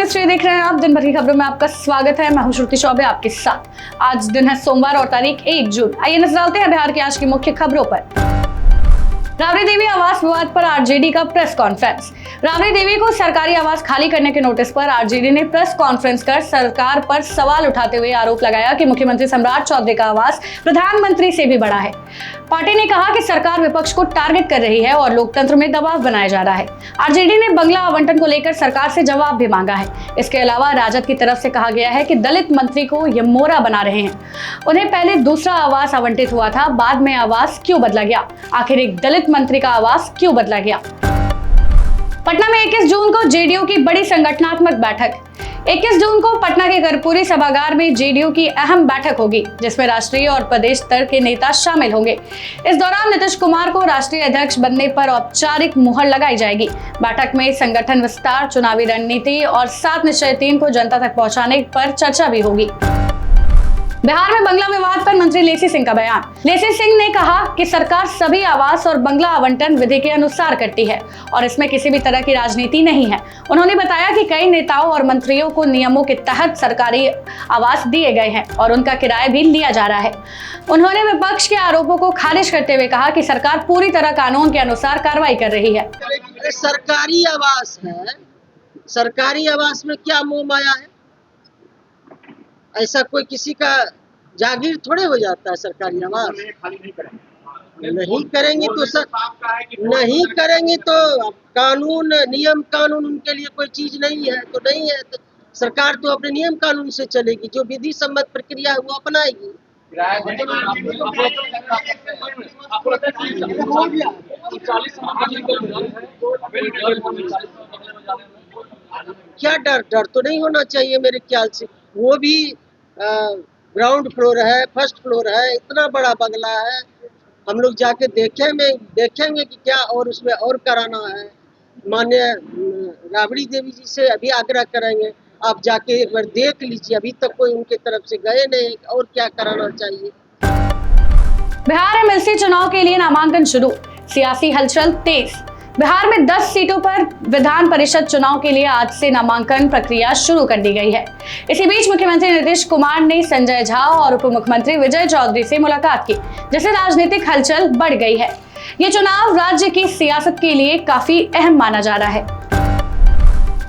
History देख रहे हैं आप। दिन भर की खबरों में आपका स्वागत है। मैं हूं श्रुति चौबे आपके साथ। आज दिन है सोमवार और तारीख 1 जून। आइए नजर डालते हैं बिहार की आज की मुख्य खबरों पर। राबड़ी देवी आवास विवाद पर आरजेडी का प्रेस कॉन्फ्रेंस। राबड़ी देवी को सरकारी आवास खाली करने के नोटिस पर आरजेडी ने प्रेस कॉन्फ्रेंस कर सरकार पर सवाल उठाते हुए आरोप लगाया कि मुख्यमंत्री सम्राट चौधरी का आवास प्रधानमंत्री से भी बड़ा है। पार्टी ने कहा कि सरकार विपक्ष को टारगेट कर रही है और लोकतंत्र में दबाव बनाया जा रहा है। आरजेडी ने बंगला आवंटन को लेकर सरकार से जवाब भी मांगा है। इसके अलावा राजद की तरफ से कहा गया है कि दलित मंत्री को ये मोहरा बना रहे हैं। उन्हें पहले दूसरा आवास आवंटित हुआ था, बाद में आवास क्यों बदला गया? आखिर एक दलित मंत्री का आवास क्यों बदला गया? पटना में 21 जून को जेडीयू की बड़ी संगठनात्मक बैठक। 21 जून को पटना के कर्पूरी सभागार में जेडीयू की अहम बैठक होगी, जिसमें राष्ट्रीय और प्रदेश स्तर के नेता शामिल होंगे। इस दौरान नीतीश कुमार को राष्ट्रीय अध्यक्ष बनने पर औपचारिक मुहर लगाई जाएगी। बैठक में संगठन विस्तार, चुनावी रणनीति और 7 निश्चय 3 को जनता तक पहुंचाने पर चर्चा भी होगी। बिहार में बंगला विवाद पर मंत्री लेसी सिंह का बयान। लेसी सिंह ने कहा कि सरकार सभी आवास और बंगला आवंटन विधि के अनुसार करती है और इसमें किसी भी तरह की राजनीति नहीं है। उन्होंने बताया कि कई नेताओं और मंत्रियों को नियमों के तहत सरकारी आवास दिए गए हैं और उनका किराया भी लिया जा रहा है। उन्होंने विपक्ष के आरोपों को खारिज करते हुए कहा कि सरकार पूरी तरह कानून के अनुसार कार्रवाई कर रही है। सरकारी आवास है, सरकारी आवास में क्या मोह माया है? ऐसा कोई किसी का जागीर थोड़े हो जाता है सरकारी आवास। नहीं करेंगे तो कानून, नियम कानून उनके लिए कोई चीज नहीं है तो नहीं है। तो सरकार तो अपने नियम कानून से चलेगी, जो विधि सम्मत प्रक्रिया है वो अपनाएगी। क्या डर तो नहीं होना चाहिए मेरे ख्याल से। वो भी ग्राउंड फ्लोर है, फर्स्ट फ्लोर है, इतना बड़ा बंगला है। हम लोग जाके देखेंगे कि क्या और उसमें और कराना है। माननीय राबड़ी देवी जी से अभी आग्रह करेंगे, आप जाके एक बार देख लीजिए। अभी तक कोई उनके तरफ से गए नहीं, और क्या कराना चाहिए। बिहार एमएलसी चुनाव के लिए नामांकन शुरू, सियासी हलचल तेज। बिहार में 10 सीटों पर विधान परिषद चुनाव के लिए आज से नामांकन प्रक्रिया शुरू कर दी गई है। इसी बीच मुख्यमंत्री नीतीश कुमार ने संजय झा और उप मुख्यमंत्री विजय चौधरी से मुलाकात की, जिससे राजनीतिक हलचल बढ़ गई है। ये चुनाव राज्य की सियासत के लिए काफी अहम माना जा रहा है।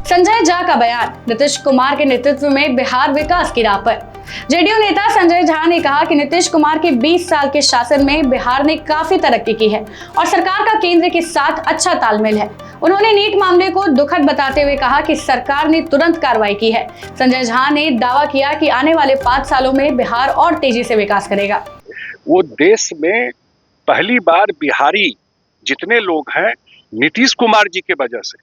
संजय झा का बयान। नीतीश कुमार के नेतृत्व में बिहार विकास की राह पर। जेडीयू नेता संजय झा ने कहा कि नीतीश कुमार के 20 साल के शासन में बिहार ने काफी तरक्की की है और सरकार का केंद्र के साथ अच्छा तालमेल है। उन्होंने नीट मामले को दुखद बताते हुए कहा कि सरकार ने तुरंत कार्रवाई की है। संजय झा ने दावा किया कि आने वाले 5 सालों में बिहार और तेजी से विकास करेगा। वो देश में पहली बार बिहारी जितने लोग हैं नीतीश कुमार जी के वजह से,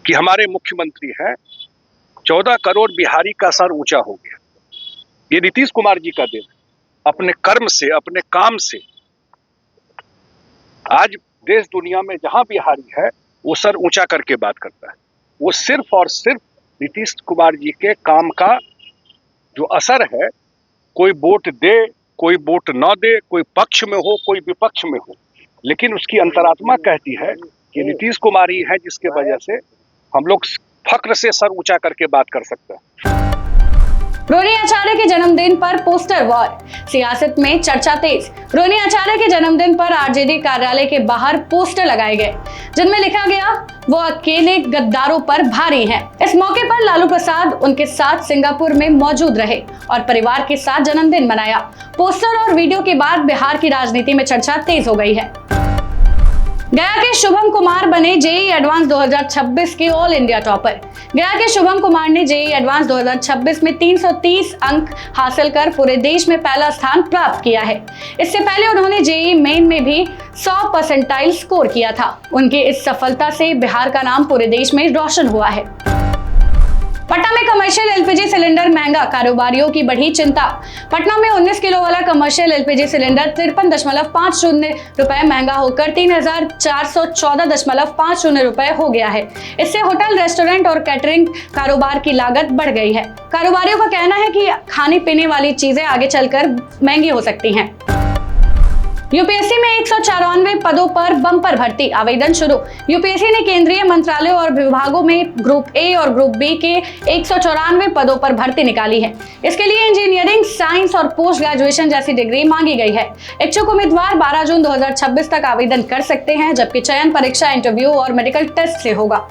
कि हमारे मुख्यमंत्री हैं, 14 करोड़ बिहारी का सर ऊंचा हो गया। ये नीतीश कुमार जी का देन, अपने कर्म से, अपने काम से। आज देश दुनिया में जहां बिहारी है वो सर ऊंचा करके बात करता है। वो सिर्फ और सिर्फ नीतीश कुमार जी के काम का जो असर है, कोई वोट दे, कोई वोट न दे, कोई पक्ष में हो, कोई विपक्ष में हो, लेकिन उसकी अंतरात्मा कहती है कि नीतीश कुमार ही है जिसके वजह से हम लोग फक्र से सर ऊंचा करके बात कर सकते हैं। रोहिणी आचार्य के जन्मदिन पर पोस्टर वॉर, सियासत में चर्चा तेज। रोहिणी आचार्य के जन्मदिन पर आरजेडी कार्यालय के बाहर पोस्टर लगाए गए, जिनमें लिखा गया वो अकेले गद्दारों पर भारी हैं। इस मौके पर लालू प्रसाद उनके साथ सिंगापुर में मौजूद रहे और परिवार के साथ जन्मदिन मनाया। पोस्टर और वीडियो के बाद बिहार की राजनीति में चर्चा तेज हो गई है। गया के शुभम कुमार बने जेईई एडवांस 2026 के ऑल इंडिया टॉपर। गया के शुभम कुमार ने जेईई एडवांस 2026 में 330 अंक हासिल कर पूरे देश में पहला स्थान प्राप्त किया है। इससे पहले उन्होंने जेईई मेन में भी 100 परसेंटाइल स्कोर किया था। उनकी इस सफलता से बिहार का नाम पूरे देश में रोशन हुआ है। पटना में कमर्शियल एलपीजी सिलेंडर महंगा, कारोबारियों की बढ़ी चिंता। पटना में 19 किलो वाला कमर्शियल एलपीजी सिलेंडर 53.50 रुपए महंगा होकर 3,414.50 रुपए हो गया है। इससे होटल, रेस्टोरेंट और कैटरिंग कारोबार की लागत बढ़ गई है। कारोबारियों का कहना है कि खाने पीने वाली चीजें आगे चलकर महंगी हो सकती हैं। यूपीएससी में 194 पदों पर बम्पर भर्ती, आवेदन शुरू। यूपीएससी ने केंद्रीय मंत्रालयों और विभागों में ग्रुप ए और ग्रुप बी के 194 पदों पर भर्ती निकाली है। इसके लिए इंजीनियरिंग, साइंस और पोस्ट ग्रेजुएशन जैसी डिग्री मांगी गई है। इच्छुक उम्मीदवार 12 जून 2026 तक आवेदन कर सकते हैं, जबकि चयन परीक्षा, इंटरव्यू और मेडिकल टेस्ट से होगा।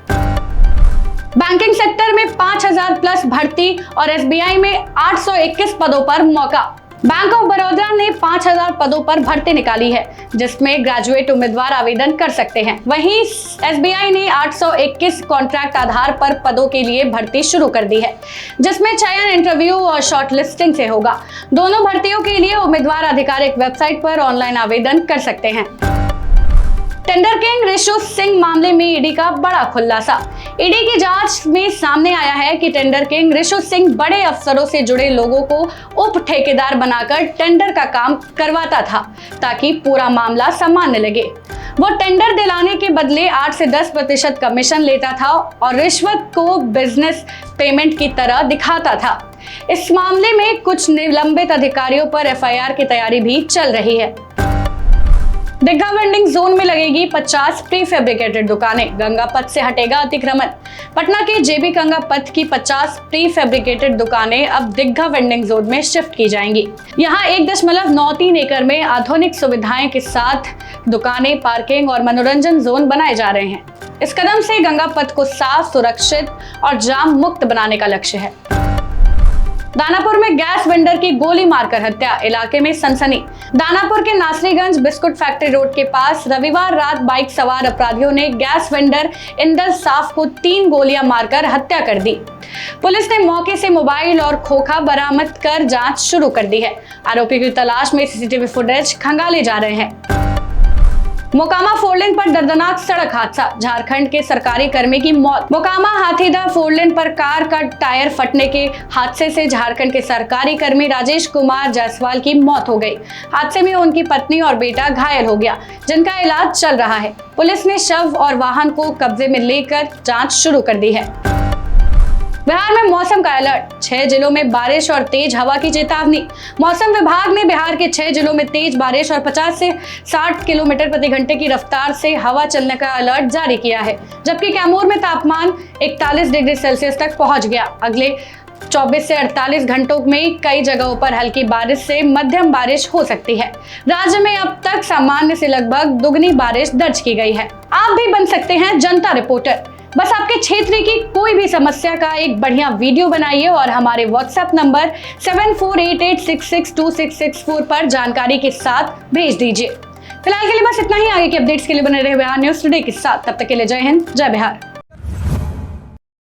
बैंकिंग सेक्टर में 5000 प्लस भर्ती और एसबीआई में 821 पदों पर मौका। बैंक ऑफ बड़ौदा ने 5000 पदों पर भर्ती निकाली है, जिसमें ग्रेजुएट उम्मीदवार आवेदन कर सकते हैं। वहीं एसबीआई ने 821 कॉन्ट्रैक्ट आधार पर पदों के लिए भर्ती शुरू कर दी है, जिसमें चयन, इंटरव्यू और शॉर्टलिस्टिंग से होगा। दोनों भर्तियों के लिए उम्मीदवार आधिकारिक वेबसाइट पर ऑनलाइन आवेदन कर सकते हैं। टेंडर किंग ऋषु सिंह मामले में ईडी का बड़ा खुलासा। ईडी की जांच में सामने आया है कि टेंडर किंग ऋषु सिंह बड़े अफसरों से जुड़े लोगों को उप ठेकेदार बनाकर टेंडर का काम करवाता था, ताकि पूरा मामला सामान्य लगे। वो टेंडर दिलाने के बदले 8 से 10% कमीशन लेता था और रिश्वत को बिजनेस पेमेंट की तरह दिखाता था। इस मामले में कुछ निलंबित अधिकारियों पर एफआईआर की तैयारी भी चल रही है। दिग्घा वेंडिंग जोन में लगेगी 50 प्री फैब्रिकेटेड दुकानें, गंगा पथ से हटेगा अतिक्रमण। पटना के जेबी गंगा पथ की 50 प्री फैब्रिकेटेड दुकानें अब दिग्घा वेंडिंग जोन में शिफ्ट की जाएंगी। यहाँ 1.93 एकड़ में आधुनिक सुविधाएं के साथ दुकानें, पार्किंग और मनोरंजन जोन बनाए जा रहे हैं। इस कदम से गंगा पथ को साफ, सुरक्षित और जाम मुक्त बनाने का लक्ष्य है। दानापुर में गैस वेंडर की गोली मारकर हत्या, इलाके में सनसनी। दानापुर के नासरीगंज बिस्कुट फैक्ट्री रोड के पास रविवार रात बाइक सवार अपराधियों ने गैस वेंडर इंदर साफ को 3 गोलियां मारकर हत्या कर दी। पुलिस ने मौके से मोबाइल और खोखा बरामद कर जांच शुरू कर दी है। आरोपी की तलाश में सीसीटीवी फुटेज खंगाले जा रहे हैं। मोकामा फोरलेन पर दर्दनाक सड़क हादसा, झारखंड के सरकारी कर्मी की मौत। मोकामा हाथीदह फोरलेन पर कार का टायर फटने के हादसे से झारखंड के सरकारी कर्मी राजेश कुमार जायसवाल की मौत हो गई। हादसे में उनकी पत्नी और बेटा घायल हो गया, जिनका इलाज चल रहा है। पुलिस ने शव और वाहन को कब्जे में लेकर जांच शुरू कर दी है। बिहार में मौसम का अलर्ट, 6 जिलों में बारिश और तेज हवा की चेतावनी। मौसम विभाग ने बिहार के 6 जिलों में तेज बारिश और 50 से 60 किलोमीटर प्रति घंटे की रफ्तार से हवा चलने का अलर्ट जारी किया है, जबकि कैमूर में तापमान 41 डिग्री सेल्सियस तक पहुंच गया। अगले 24 से 48 घंटों में कई जगहों पर हल्की बारिश से मध्यम बारिश हो सकती है। राज्य में अब तक सामान्य से लगभग दुगनी बारिश दर्ज की गई है। आप भी बन सकते हैं जनता रिपोर्टर। बस आपके क्षेत्र की कोई भी समस्या का एक बढ़िया वीडियो बनाइए और हमारे व्हाट्सएप नंबर 7488662664 पर जानकारी के साथ भेज दीजिए। फिलहाल के लिए बस इतना ही। आगे के अपडेट्स के लिए बने रहे बिहार न्यूज टुडे के साथ। तब तक के लिए जय हिंद, जय बिहार।